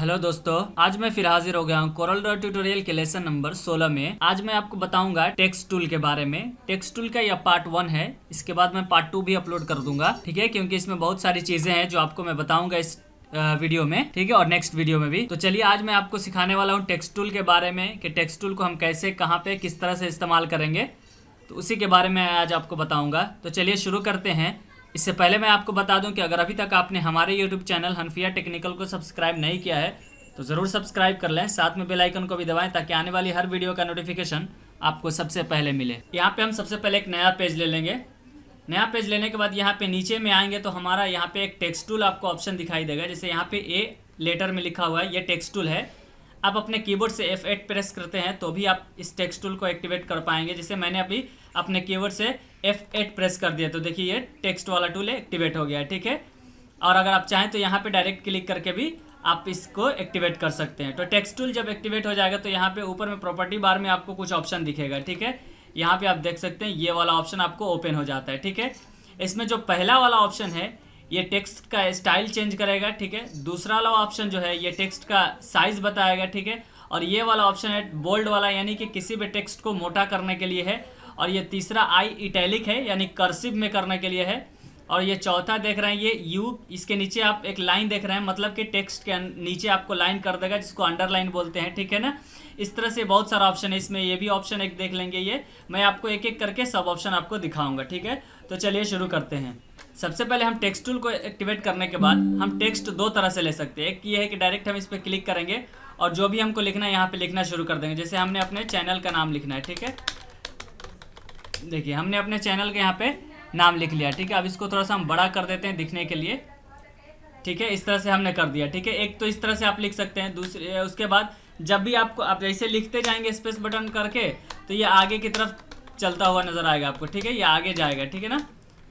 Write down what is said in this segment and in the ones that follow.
Hello दोस्तों, आज मैं फिर हाजिर हो गया हूँ कोरल ड्रॉ ट्यूटोरियल के लेसन नंबर 16 में। आज मैं आपको बताऊंगा टेक्स्ट टूल के बारे में। टेक्स्ट टूल का यह पार्ट 1 है। इसके बाद मैं पार्ट 2 भी अपलोड कर दूंगा, ठीक है, क्योंकि इसमें बहुत सारी चीजें हैं जो आपको मैं बताऊंगा इस वीडियो में, ठीक है, और नेक्स्ट वीडियो में भी। तो चलिए आज मैं आपको सिखाने वाला हूँ टेक्स्ट टूल के बारे में कि टेक्स्ट टूल को हम कैसे, कहाँ पे, किस तरह से इस्तेमाल करेंगे, तो उसी के बारे में आज आपको बताऊंगा। तो चलिए शुरू करते हैं। इससे पहले मैं आपको बता दूं कि अगर अभी तक आपने हमारे YouTube चैनल हनफिया टेक्निकल को सब्सक्राइब नहीं किया है तो ज़रूर सब्सक्राइब कर लें, साथ में बेल आइकन को भी दबाएं ताकि आने वाली हर वीडियो का नोटिफिकेशन आपको सबसे पहले मिले। यहाँ पे हम सबसे पहले एक नया पेज ले लेंगे। नया पेज लेने के बाद यहाँ पे नीचे में आएंगे तो हमारा यहाँ पे एक टेक्स्ट टूल आपको ऑप्शन दिखाई देगा। जैसे यहाँ पे ए लेटर में लिखा हुआ है, ये टेक्स्ट टूल है। आप अपने कीबोर्ड से F8 प्रेस करते हैं तो भी आप इस टेक्स्ट टूल को एक्टिवेट कर पाएंगे। जैसे मैंने अभी अपने कीबोर्ड से F8 प्रेस कर दिया तो देखिए ये टेक्स्ट वाला टूल एक्टिवेट हो गया है, ठीक है। और अगर आप चाहें तो यहाँ पे डायरेक्ट क्लिक करके भी आप इसको एक्टिवेट कर सकते हैं। तो टेक्स्ट टूल जब एक्टिवेट हो जाएगा तो यहाँ पे ऊपर में प्रॉपर्टी बार में आपको कुछ ऑप्शन दिखेगा, ठीक है। यहाँ पे आप देख सकते हैं ये वाला ऑप्शन आपको ओपन हो जाता है, ठीक है। इसमें जो पहला वाला ऑप्शन है ये टेक्स्ट का स्टाइल चेंज करेगा, ठीक है। दूसरा वाला ऑप्शन जो है ये टेक्स्ट का साइज बताएगा, ठीक है। और ये वाला ऑप्शन है बोल्ड वाला, यानी कि किसी भी टेक्स्ट को मोटा करने के लिए है। और ये तीसरा आई इटैलिक है, यानी कर्सिव में करने के लिए है। और ये चौथा देख रहे हैं ये यू, इसके नीचे आप एक लाइन देख रहे हैं, मतलब कि टेक्स्ट के नीचे आपको लाइन कर देगा, जिसको अंडरलाइन बोलते हैं, ठीक है ना। इस तरह से बहुत सारा ऑप्शन है इसमें। ये भी ऑप्शन एक देख लेंगे, ये मैं आपको एक एक करके सब ऑप्शन आपको दिखाऊंगा, ठीक है। तो चलिए शुरू करते हैं। सबसे पहले हम टेक्स्ट टूल को एक्टिवेट करने के बाद हम टेक्स्ट दो तरह से ले सकते हैं। एक ये है कि डायरेक्ट हम इस पर क्लिक करेंगे और जो भी हमको लिखना है यहाँ पे लिखना शुरू कर देंगे। जैसे हमने अपने चैनल का नाम लिखना है, ठीक है। देखिए हमने अपने चैनल के यहाँ पे नाम लिख लिया, ठीक है। अब इसको थोड़ा सा हम बड़ा कर देते हैं दिखने के लिए, ठीक है। इस तरह से हमने कर दिया, ठीक है। एक तो इस तरह से आप लिख सकते हैं। दूसरे उसके बाद जब भी आपको आप जैसे लिखते जाएंगे स्पेस बटन करके तो ये आगे की तरफ चलता हुआ नजर आएगा आपको, ठीक है। ये आगे जाएगा, ठीक है ना,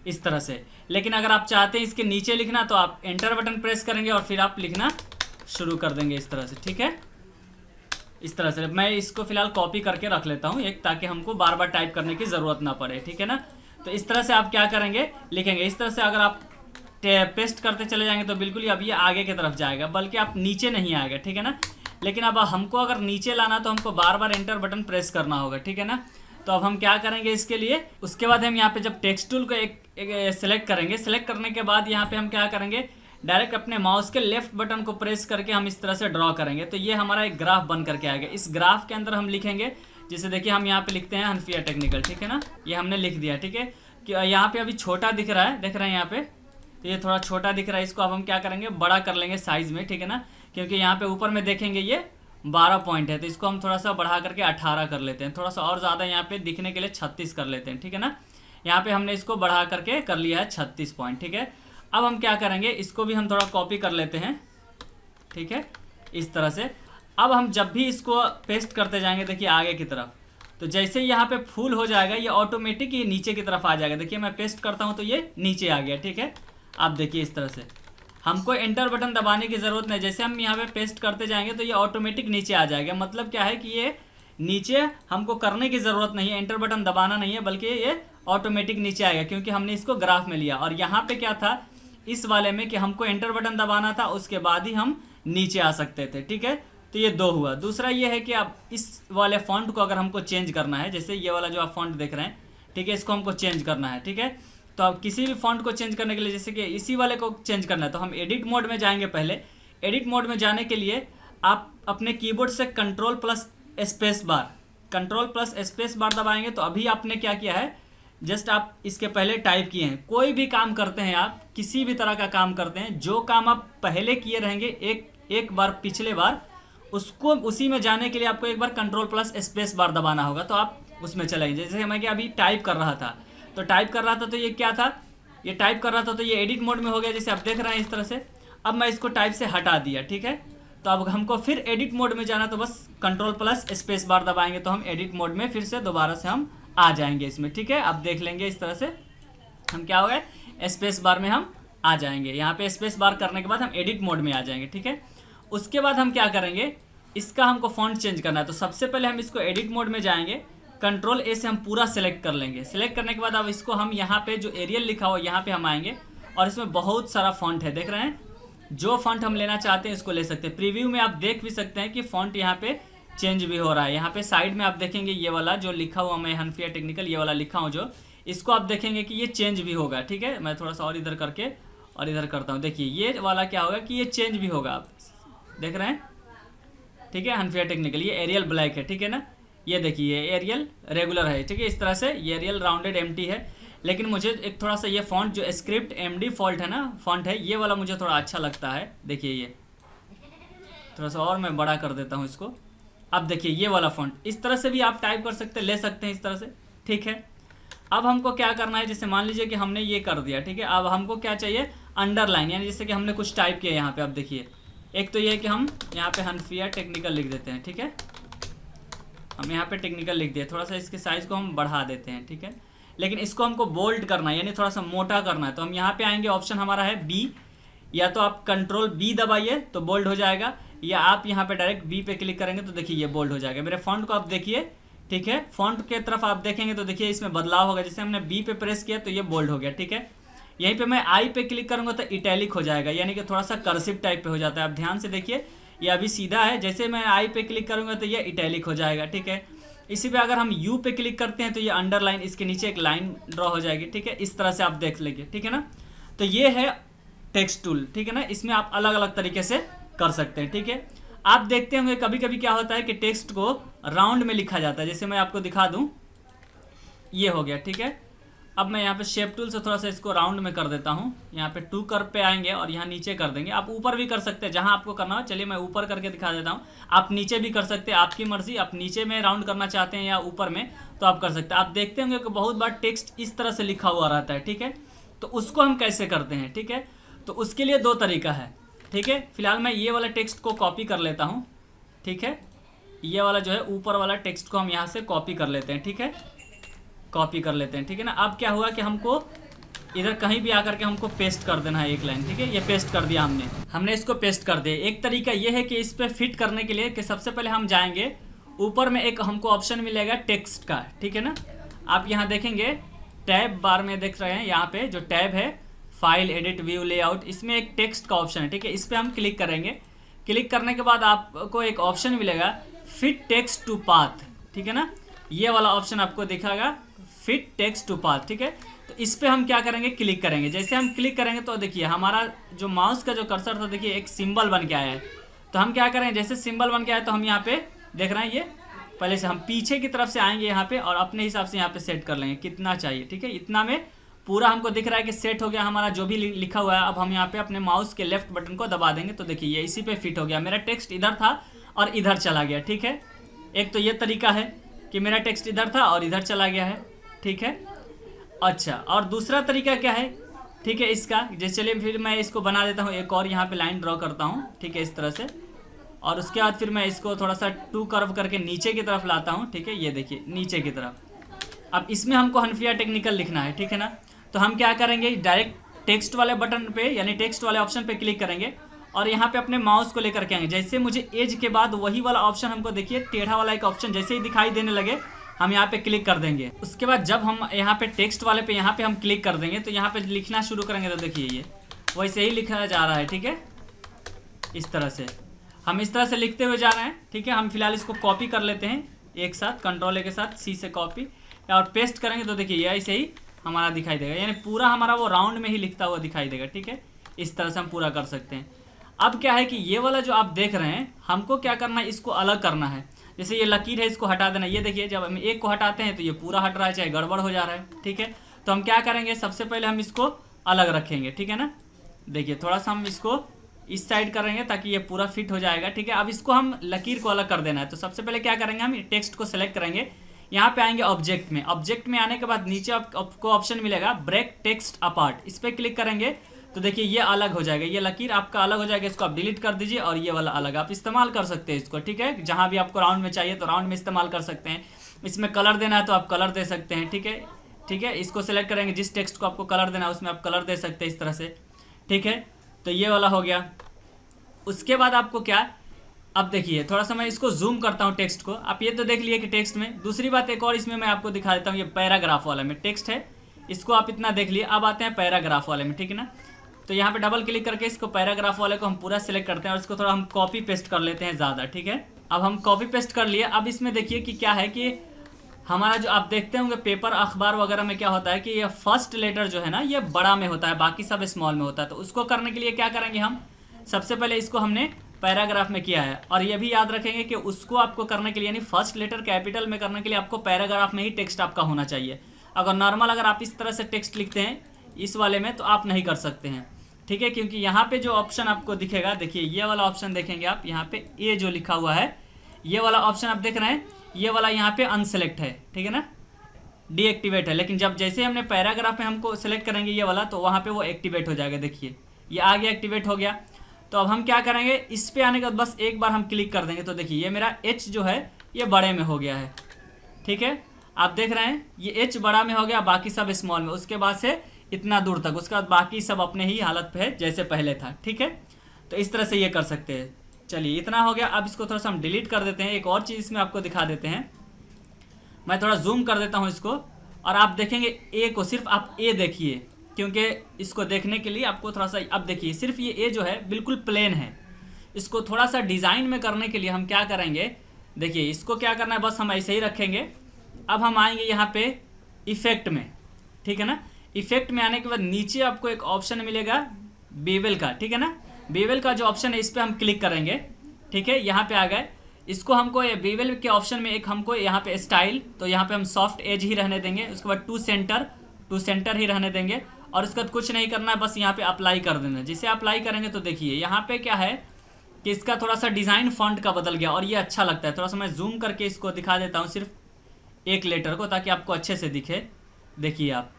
इस तरह से। लेकिन अगर आप चाहते हैं इसके नीचे लिखना तो आप एंटर बटन प्रेस करेंगे और फिर आप लिखना शुरू कर देंगे इस तरह से, ठीक है। इस तरह से मैं इसको फिलहाल कॉपी करके रख लेता हूँ एक, ताकि हमको बार बार टाइप करने की ज़रूरत ना पड़े, ठीक है ना। तो इस तरह से आप क्या करेंगे, लिखेंगे इस तरह से। अगर आप पेस्ट करते चले जाएंगे तो बिल्कुल ही अब ये आगे की तरफ जाएगा, बल्कि आप नीचे नहीं आएगा, ठीक है ना। लेकिन अब हमको अगर नीचे लाना तो हमको बार बार एंटर बटन प्रेस करना होगा, ठीक है ना। तो अब हम क्या करेंगे इसके लिए, उसके बाद हम यहाँ पे जब टेक्स्ट टूल को एक सेलेक्ट करेंगे, सेलेक्ट करने के बाद यहाँ पे हम क्या करेंगे, डायरेक्ट अपने माउस के लेफ्ट बटन को प्रेस करके हम इस तरह से ड्रॉ करेंगे तो ये हमारा एक ग्राफ बन करके आएगा। इस ग्राफ के अंदर हम लिखेंगे, जैसे देखिए हम यहाँ पे लिखते हैं हनफिया टेक्निकल, ठीक है ना। ये हमने लिख दिया, ठीक है। कि यहाँ पे अभी छोटा दिख रहा है, देख रहे हैं यहाँ पे, तो ये थोड़ा छोटा दिख रहा है। इसको अब हम क्या करेंगे, बड़ा कर लेंगे साइज में, ठीक है ना। क्योंकि यहाँ पे ऊपर में देखेंगे ये 12 पॉइंट है, तो इसको हम थोड़ा सा बढ़ा करके 18 कर लेते हैं। थोड़ा सा और ज़्यादा यहाँ पे दिखने के लिए 36 कर लेते हैं, ठीक है ना। यहाँ पे हमने इसको बढ़ा करके कर लिया है 36 पॉइंट, ठीक है। अब हम क्या करेंगे, इसको भी हम थोड़ा कॉपी कर लेते हैं, ठीक है, इस तरह से। अब हम जब भी इसको पेस्ट करते जाएंगे, देखिए आगे की तरफ, तो जैसे यहाँ पे फुल हो जाएगा ये ऑटोमेटिक ये नीचे की तरफ आ जाएगा। देखिए मैं पेस्ट करता हूँ तो ये नीचे आ गया, ठीक है। आप देखिए इस तरह से हमको एंटर बटन दबाने की ज़रूरत नहीं। जैसे हम यहाँ पे पेस्ट करते जाएंगे तो ये ऑटोमेटिक नीचे आ जाएगा। मतलब क्या है कि ये नीचे हमको करने की ज़रूरत नहीं है, एंटर बटन दबाना नहीं है, बल्कि ये ऑटोमेटिक नीचे आएगा क्योंकि हमने इसको ग्राफ में लिया। और यहाँ पे क्या था इस वाले में कि हमको एंटर बटन दबाना था, उसके बाद ही हम नीचे आ सकते थे, ठीक है। तो ये दो हुआ। दूसरा ये है कि आप इस वाले फॉन्ट को अगर हमको चेंज करना है, जैसे ये वाला जो आप फॉन्ट देख रहे हैं, ठीक है, इसको हमको चेंज करना है, ठीक है। तो आप किसी भी फॉन्ट को चेंज करने के लिए, जैसे कि इसी वाले को चेंज करना है, तो हम एडिट मोड में जाएंगे। पहले एडिट मोड में जाने के लिए आप अपने कीबोर्ड से कंट्रोल प्लस स्पेस बार दबाएंगे। तो अभी आपने क्या किया है, जस्ट आप इसके पहले टाइप किए हैं। कोई भी काम करते हैं आप, किसी भी तरह का काम करते हैं, जो काम आप पहले किए रहेंगे एक बार पिछले बार, उसको उसी में जाने के लिए आपको एक बार कंट्रोल प्लस स्पेस बार दबाना होगा, तो आप उसमें चलेंगे। जैसे मैं क्या अभी टाइप कर रहा था तो ये क्या था, ये टाइप कर रहा था तो ये एडिट मोड में हो गया, जैसे आप देख रहे हैं इस तरह से। अब मैं इसको टाइप से हटा दिया, ठीक है। तो अब हमको फिर एडिट मोड में जाना, तो बस कंट्रोल प्लस स्पेस बार दबाएंगे तो हम एडिट मोड में फिर से दोबारा से हम आ जाएंगे इसमें, ठीक है। अब देख लेंगे इस तरह से हम क्या हो गए, स्पेस बार में हम आ जाएंगे। यहाँ पे स्पेस बार करने के बाद हम एडिट मोड में आ जाएंगे, ठीक है। उसके बाद हम क्या करेंगे, इसका हमको फॉन्ट चेंज करना है। तो सबसे पहले हम इसको एडिट मोड में जाएंगे, कंट्रोल ए से हम पूरा सेलेक्ट कर लेंगे। सेलेक्ट करने के बाद अब इसको हम यहाँ पे जो एरियल लिखा हो यहाँ पे हम आएंगे और इसमें बहुत सारा फॉन्ट है, देख रहे हैं। जो फॉन्ट हम लेना चाहते हैं इसको ले सकते हैं। प्रीव्यू में आप देख भी सकते हैं कि फॉन्ट यहाँ पे चेंज भी हो रहा है। यहाँ पे साइड में आप देखेंगे ये वाला जो लिखा हुआ, मैं हनफिया टेक्निकल ये वाला लिखा हूँ जो, इसको आप देखेंगे कि ये चेंज भी होगा। ठीक है, मैं थोड़ा सा और इधर करके और इधर करता हूँ। देखिए ये वाला क्या होगा कि ये चेंज भी होगा, आप देख रहे हैं। ठीक है, हनफिया टेक्निकल, ये एरियल ब्लैक है। ठीक है ना, ये देखिए एरियल रेगुलर है। ठीक है, इस तरह से ये एरियल राउंडेड एम्प्टी है। लेकिन मुझे एक थोड़ा सा ये फॉन्ट जो स्क्रिप्ट एमडी फॉल्ट है ना, फॉन्ट है, ये वाला मुझे थोड़ा अच्छा लगता है। देखिए ये थोड़ा सा और मैं बड़ा कर देता हूँ इसको। अब देखिए ये वाला फॉन्ट, इस तरह से भी आप टाइप कर सकते हैं, ले सकते हैं इस तरह से। ठीक है, अब हमको क्या करना है, जैसे मान लीजिए कि हमने ये कर दिया। ठीक है, अब हमको क्या चाहिए, अंडरलाइन, यानी जैसे कि हमने कुछ टाइप किया यहाँ पे। अब देखिए एक तो ये है कि हम यहाँ पे हनफिया टेक्निकल लिख देते हैं। ठीक है, हम यहाँ पे टेक्निकल लिख दिए, थोड़ा सा इसके साइज़ को हम बढ़ा देते हैं। ठीक है, लेकिन इसको हमको बोल्ड करना है, यानी थोड़ा सा मोटा करना है। तो हम यहाँ पे आएंगे, ऑप्शन हमारा है बी, या तो आप कंट्रोल बी दबाइए तो बोल्ड हो जाएगा, या आप यहाँ पे डायरेक्ट बी पे क्लिक करेंगे तो देखिए ये बोल्ड हो जाएगा। मेरे फॉन्ट को आप देखिए। ठीक है, फॉन्ट के तरफ आप देखेंगे तो देखिए इसमें बदलाव होगा। जैसे हमने बी पे प्रेस किया तो ये बोल्ड हो गया। ठीक है, यहीं पे मैं आई पे क्लिक करूँगा तो इटैलिक हो जाएगा, यानी कि थोड़ा सा कर्सिव टाइप पे हो जाता है। आप ध्यान से देखिए, ये अभी सीधा है, जैसे मैं आई पे क्लिक करूँगा तो ये इटैलिक हो जाएगा। ठीक है, इसी पे अगर हम यू पे क्लिक करते हैं तो ये अंडरलाइन, इसके नीचे एक लाइन ड्रॉ हो जाएगी। ठीक है, इस तरह से आप देख लेंगे। ठीक है ना, तो ये है टेक्स्ट टूल। ठीक है ना, इसमें आप अलग अलग तरीके से कर सकते हैं। ठीक है, आप देखते होंगे कभी कभी क्या होता है कि टेक्स्ट को राउंड में लिखा जाता है। जैसे मैं आपको दिखा दूं, ये हो गया। ठीक है, अब मैं यहाँ पे शेप टूल से थोड़ा सा इसको राउंड में कर देता हूँ। यहाँ पे टू कर्व पे आएंगे और यहाँ नीचे कर देंगे। आप ऊपर भी कर सकते हैं, जहाँ आपको करना हो। चलिए मैं ऊपर करके दिखा देता हूँ, आप नीचे भी कर सकते हैं, आपकी मर्जी। आप नीचे में राउंड करना चाहते हैं या ऊपर में तो आप कर सकते हैं। आप देखते होंगे कि बहुत बार टेक्स्ट इस तरह से लिखा हुआ रहता है। ठीक है, तो उसको हम कैसे करते हैं। ठीक है, तो उसके लिए दो तरीका है। ठीक है, फिलहाल मैं ये वाला टेक्स्ट को कॉपी कर लेता हूँ। ठीक है, ये वाला जो है ऊपर वाला टेक्स्ट को हम यहाँ से कॉपी कर लेते हैं। ठीक है, कॉपी कर लेते हैं। ठीक है ना, अब क्या हुआ कि हमको इधर कहीं भी आकर के हमको पेस्ट कर देना है एक लाइन। ठीक है, ये पेस्ट कर दिया हमने इसको पेस्ट कर दिया। एक तरीका ये है कि इस पर फिट करने के लिए कि सबसे पहले हम जाएंगे ऊपर में, एक हमको ऑप्शन मिलेगा टेक्स्ट का। ठीक है ना, आप यहाँ देखेंगे टैब बार में देख रहे हैं, यहाँ पे जो टैब है फाइल एडिट व्यू लेआउट, इसमें एक टेक्स्ट का ऑप्शन है। ठीक है, इस पर हम क्लिक करेंगे। क्लिक करने के बाद आपको एक ऑप्शन मिलेगा फिट टेक्स्ट टू पाथ। ठीक है ना, ये वाला ऑप्शन आपको दिखागा फिट टेक्स्ट टू पाथ। ठीक है, तो इस पे हम क्या करेंगे, क्लिक करेंगे। जैसे हम क्लिक करेंगे तो देखिए हमारा जो माउस का जो कर्सर था, देखिए एक सिंबल बन के आया है। तो हम क्या करेंगे, जैसे सिंबल बन के आया तो हम यहाँ पे देख रहे हैं, ये पहले से हम पीछे की तरफ से आएंगे यहाँ पे और अपने हिसाब से यहाँ पे सेट कर लेंगे कितना चाहिए। ठीक है, इतना में पूरा हमको दिख रहा है कि सेट हो गया हमारा जो भी लिखा हुआ है। अब हम यहाँ पे अपने माउस के लेफ्ट बटन को दबा देंगे तो देखिए ये इसी पे फिट हो गया। मेरा टेक्स्ट इधर था और इधर चला गया। ठीक है, एक तो ये तरीका है कि मेरा टेक्स्ट इधर था और इधर चला गया है। ठीक है, अच्छा, और दूसरा तरीका क्या है, ठीक है, इसका जैसे चलिए फिर मैं इसको बना देता हूँ एक और, यहाँ पे लाइन ड्रॉ करता हूँ। ठीक है, इस तरह से, और उसके बाद फिर मैं इसको थोड़ा सा टू कर्व करके नीचे की तरफ लाता हूँ। ठीक है, ये देखिए नीचे की तरफ। अब इसमें हमको हनफिया टेक्निकल लिखना है। ठीक है ना, तो हम क्या करेंगे, डायरेक्ट टेक्स्ट वाले बटन पे यानी टेक्स्ट वाले ऑप्शन पे क्लिक करेंगे और यहाँ पे अपने माउस को लेकर के आएंगे। जैसे मुझे एज के बाद वही वाला ऑप्शन हमको देखिए टेढ़ा वाला एक ऑप्शन जैसे ही दिखाई देने लगे, हम यहाँ पे क्लिक कर देंगे। उसके बाद जब हम यहाँ पे टेक्स्ट वाले पे यहाँ पे हम क्लिक कर देंगे तो यहाँ पे लिखना शुरू करेंगे तो देखिए ये वैसे ही लिखा जा रहा है। ठीक है, इस तरह से हम इस तरह से लिखते हुए जा रहे हैं। ठीक है, हम फिलहाल इसको कॉपी कर लेते हैं एक साथ, कंट्रोल ए के साथ सी से कॉपी, और पेस्ट करेंगे तो देखिए ये ऐसे ही हमारा दिखाई देगा, यानी पूरा हमारा वो राउंड में ही लिखता हुआ दिखाई देगा। ठीक है, इस तरह से हम पूरा कर सकते हैं। अब क्या है कि ये वाला जो आप देख रहे हैं, हमको क्या करना है, इसको अलग करना है। जैसे ये लकीर है, इसको हटा देना। ये देखिए जब हम एक को हटाते हैं तो ये पूरा हट रहा है, चाहे गड़बड़ हो जा रहा है। ठीक है, तो हम क्या करेंगे, सबसे पहले हम इसको अलग रखेंगे। ठीक है ना, देखिए थोड़ा सा हम इसको इस साइड करेंगे ताकि ये पूरा फिट हो जाएगा। ठीक है, अब इसको हम लकीर को अलग कर देना है। तो सबसे पहले क्या करेंगे, हम टेक्स्ट को सेलेक्ट करेंगे, यहाँ पे आएंगे ऑब्जेक्ट में। ऑब्जेक्ट में आने के बाद नीचे आपको ऑप्शन मिलेगा ब्रेक टेक्स्ट अपार्ट, इस पर क्लिक करेंगे तो देखिए ये अलग हो जाएगा, ये लकीर आपका अलग हो जाएगा। इसको आप डिलीट कर दीजिए और ये वाला अलग आप इस्तेमाल कर सकते हैं इसको। ठीक है, जहाँ भी आपको राउंड में चाहिए तो राउंड में इस्तेमाल कर सकते हैं। इसमें कलर देना है तो आप कलर दे सकते हैं। ठीक है, ठीक है, इसको सेलेक्ट करेंगे, जिस टेक्स्ट को आपको कलर देना है उसमें आप कलर दे सकते हैं इस तरह से। ठीक है, तो ये वाला हो गया। उसके बाद आपको क्या, अब देखिए थोड़ा सा मैं इसको जूम करता हूँ टेक्स्ट को। आप ये तो देख लिए कि टेक्स्ट में, दूसरी बात एक और इसमें मैं आपको दिखा देता हूँ। ये पैराग्राफ वाला में टेक्स्ट है, इसको आप इतना देख लिए। अब आते हैं पैराग्राफ वाले में। ठीक है ना, तो यहाँ पे डबल क्लिक करके इसको पैराग्राफ वाले को हम पूरा सिलेक्ट करते हैं और इसको थोड़ा हम कॉपी पेस्ट कर लेते हैं ज़्यादा, ठीक है। अब हम कॉपी पेस्ट कर लिए। अब इसमें देखिए कि क्या है कि हमारा जो आप देखते होंगे पेपर अखबार वगैरह में क्या होता है कि ये फर्स्ट लेटर जो है ना ये बड़ा में होता है, बाकी सब स्मॉल में होता है। तो उसको करने के लिए क्या करेंगे हम, सबसे पहले इसको हमने पैराग्राफ में किया है और ये भी याद रखेंगे कि उसको आपको करने के लिए यानी फर्स्ट लेटर कैपिटल में करने के लिए आपको पैराग्राफ में ही टेक्स्ट आपका होना चाहिए। अगर नॉर्मल अगर आप इस तरह से टेक्स्ट लिखते हैं इस वाले में तो आप नहीं कर सकते हैं, ठीक है। क्योंकि यहाँ पे जो ऑप्शन आपको दिखेगा, देखिए ये वाला ऑप्शन देखेंगे आप, यहाँ पे ए जो लिखा हुआ है ये वाला ऑप्शन आप देख रहे हैं, ये वाला यहाँ पे अनसेलेक्ट है, ठीक है ना, डीएक्टिवेट है। लेकिन जब जैसे हमने पैराग्राफ में हमको सेलेक्ट करेंगे ये वाला तो वहाँ पे वो एक्टिवेट हो जाएगा। देखिए ये आ गया, एक्टिवेट हो गया। तो अब हम क्या करेंगे, इस पे आने के बाद बस एक बार हम क्लिक कर देंगे तो देखिए ये मेरा एच जो है ये बड़े में हो गया है, ठीक है। आप देख रहे हैं ये एच बड़ा में हो गया, बाकी सब स्मॉल में, उसके बाद से इतना दूर तक, उसके बाद बाकी सब अपने ही हालत पे है जैसे पहले था, ठीक है। तो इस तरह से ये कर सकते हैं। चलिए इतना हो गया। अब इसको थोड़ा सा हम डिलीट कर देते हैं। एक और चीज़ इसमें आपको दिखा देते हैं, मैं थोड़ा जूम कर देता हूँ इसको और आप देखेंगे ए को, सिर्फ आप ए देखिए क्योंकि इसको देखने के लिए आपको थोड़ा सा, अब देखिए सिर्फ ये ए जो है बिल्कुल प्लेन है। इसको थोड़ा सा डिज़ाइन में करने के लिए हम क्या करेंगे, देखिए इसको क्या करना है, बस हम ऐसे ही रखेंगे। अब हम आएंगे यहाँ पे इफेक्ट में, ठीक है ना। इफेक्ट में आने के बाद नीचे आपको एक ऑप्शन मिलेगा बेवल का, ठीक है ना। बेवल का जो ऑप्शन है इस पर हम क्लिक करेंगे, ठीक है। यहाँ पे आ गए। इसको हमको ये बेवल के ऑप्शन में एक हमको यहाँ पे स्टाइल, तो यहाँ पे हम सॉफ्ट एज ही रहने देंगे। उसके बाद टू सेंटर ही रहने देंगे और उसके बाद कुछ नहीं करना है, बस यहाँ पे अप्लाई कर देना। जिसे अप्लाई करेंगे तो देखिए यहाँ पे क्या है कि इसका थोड़ा सा डिज़ाइन फॉन्ट का बदल गया और ये अच्छा लगता है। थोड़ा सा मैं जूम करके इसको दिखा देता हूँ सिर्फ एक लेटर को, ताकि आपको अच्छे से दिखे। देखिए आप,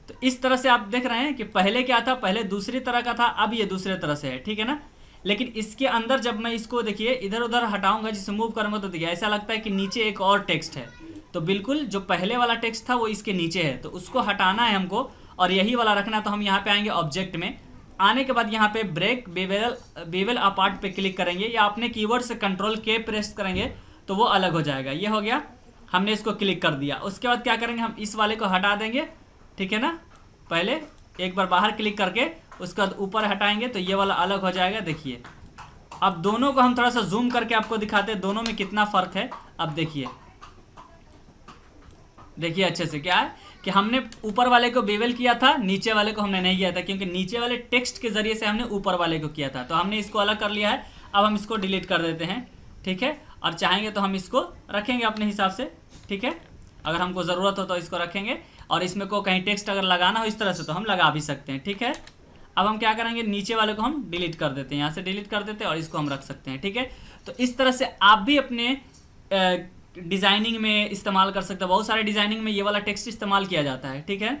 तो इस तरह से आप देख रहे हैं कि पहले क्या था, पहले दूसरी तरह का था, अब ये दूसरे तरह से है, ठीक है ना। लेकिन इसके अंदर जब मैं इसको देखिए इधर उधर हटाऊंगा, जिसे मूव करूंगा तो देखिए ऐसा लगता है कि नीचे एक और टेक्स्ट है। तो बिल्कुल जो पहले वाला टेक्स्ट था वो इसके नीचे है, तो उसको हटाना है हमको और यही वाला रखना है। तो हम यहाँ पे आएंगे ऑब्जेक्ट में, आने के बाद यहाँ पे ब्रेक बेवल अपार्ट पे क्लिक करेंगे या अपने कीवर्ड से कंट्रोल के प्रेस करेंगे तो वो अलग हो जाएगा। ये हो गया, हमने इसको क्लिक कर दिया। उसके बाद क्या करेंगे, हम इस वाले को हटा देंगे, ठीक है ना। पहले एक बार बाहर क्लिक करके उसके बाद ऊपर हटाएंगे तो ये वाला अलग हो जाएगा। देखिए अब दोनों को हम थोड़ा सा जूम करके आपको दिखाते हैं दोनों में कितना फ़र्क है। अब देखिए अच्छे से क्या है कि हमने ऊपर वाले को बेवल किया था, नीचे वाले को हमने नहीं किया था, क्योंकि नीचे वाले टेक्स्ट के जरिए से हमने ऊपर वाले को किया था। तो हमने इसको अलग कर लिया है। अब हम इसको डिलीट कर देते हैं, ठीक है। और चाहेंगे तो हम इसको रखेंगे अपने हिसाब से, ठीक है। अगर हमको ज़रूरत हो तो इसको रखेंगे और इसमें को कहीं टेक्स्ट अगर लगाना हो इस तरह से तो हम लगा भी सकते हैं, ठीक है। अब हम क्या करेंगे, नीचे वाले को हम डिलीट कर देते हैं, यहाँ से डिलीट कर देते हैं और इसको हम रख सकते हैं, ठीक है। तो इस तरह से आप भी अपने डिज़ाइनिंग में इस्तेमाल कर सकते हैं। बहुत सारे डिज़ाइनिंग में ये वाला टेक्स्ट इस्तेमाल किया जाता है, ठीक है।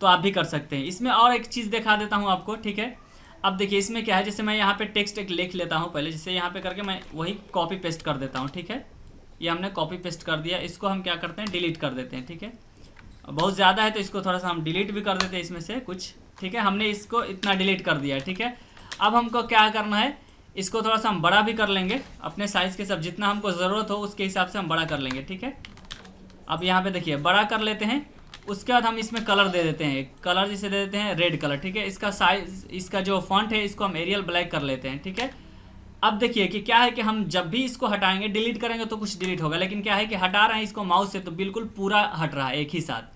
तो आप भी कर सकते हैं। इसमें और एक चीज़ दिखा देता हूँ आपको, ठीक है। अब देखिए इसमें क्या है, जैसे मैं यहाँ पे टेक्स्ट एक लिख लेता हूँ पहले, जैसे यहाँ पे करके मैं वही कॉपी पेस्ट कर देता हूँ, ठीक है। ये हमने कॉपी पेस्ट कर दिया। इसको हम क्या करते हैं, डिलीट कर देते हैं, ठीक है। बहुत ज़्यादा है तो इसको थोड़ा सा हम डिलीट भी कर देते हैं इसमें से कुछ, ठीक है। हमने इसको इतना डिलीट कर दिया है, ठीक है। अब हमको क्या करना है, इसको थोड़ा सा हम बड़ा भी कर लेंगे अपने साइज़ के सब, जितना हमको ज़रूरत हो उसके हिसाब से हम बड़ा कर लेंगे, ठीक है। अब यहाँ पे देखिए बड़ा कर लेते हैं। उसके बाद हम इसमें कलर दे देते हैं, कलर जिसे दे देते हैं रेड कलर, ठीक है। इसका साइज, इसका जो फॉन्ट है इसको हम एरियल ब्लैक कर लेते हैं, ठीक है। अब देखिए कि क्या है कि हम जब भी इसको हटाएंगे, डिलीट करेंगे तो कुछ डिलीट होगा, लेकिन क्या है कि हटा रहे हैं इसको माउस से तो बिल्कुल पूरा हट रहा है एक ही साथ।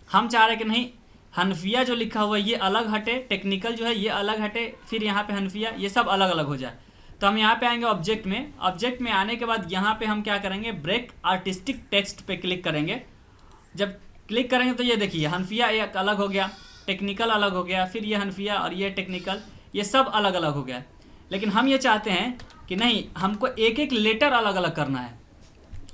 हम चाह रहे हैं कि नहीं, हनफिया जो लिखा हुआ है ये अलग हटे, टेक्निकल जो है ये अलग हटे, फिर यहाँ पे हनफिया, ये सब अलग अलग हो जाए। तो हम यहाँ पे आएंगे ऑब्जेक्ट में। ऑब्जेक्ट में आने के बाद यहाँ पे हम क्या करेंगे, ब्रेक आर्टिस्टिक टेक्स्ट पे क्लिक करेंगे। जब क्लिक करेंगे तो ये देखिए हनफिया एक अलग हो गया, टेक्निकल अलग हो गया, फिर ये हनफिया और ये टेक्निकल, ये सब अलग अलग हो गया। लेकिन हम ये चाहते हैं कि नहीं, हमको एक एक लेटर अलग अलग करना है।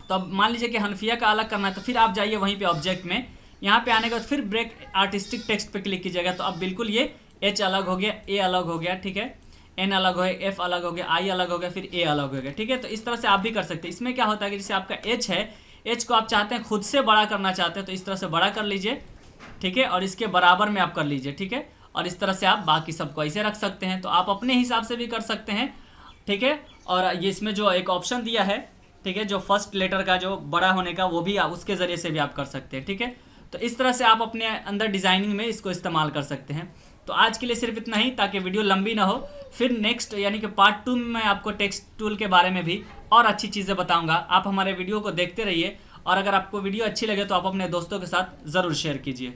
तो अब मान लीजिए कि हनफिया का अलग करना है, तो फिर आप जाइए वहीं पे ऑब्जेक्ट में, यहाँ पे आने के बाद फिर ब्रेक आर्टिस्टिक टेक्स्ट पे क्लिक कीजिएगा। तो अब बिल्कुल ये एच अलग हो गया, ए अलग हो गया, ठीक है, एन अलग हो गया, एफ अलग हो गया, आई अलग हो गया, फिर ए अलग हो गया, ठीक है। तो इस तरह से आप भी कर सकते हैं। इसमें क्या होता है कि जैसे आपका एच है, एच को आप चाहते हैं खुद से बड़ा करना चाहते हैं तो इस तरह से बड़ा कर लीजिए, ठीक है, और इसके बराबर में आप कर लीजिए, ठीक है। और इस तरह से आप बाकी सबको ऐसे रख सकते हैं। तो आप अपने हिसाब से भी कर सकते हैं, ठीक है। और ये इसमें जो एक ऑप्शन दिया है, ठीक है, जो फर्स्ट लेटर का जो बड़ा होने का, वो भी आप उसके ज़रिए से भी आप कर सकते हैं, ठीक है। तो इस तरह से आप अपने अंदर डिज़ाइनिंग में इसको इस्तेमाल कर सकते हैं। तो आज के लिए सिर्फ इतना ही, ताकि वीडियो लंबी ना हो। फिर नेक्स्ट यानी कि पार्ट 2 में मैं आपको टेक्स्ट टूल के बारे में भी और अच्छी चीज़ें बताऊंगा। आप हमारे वीडियो को देखते रहिए, और अगर आपको वीडियो अच्छी लगे तो आप अपने दोस्तों के साथ ज़रूर शेयर कीजिए।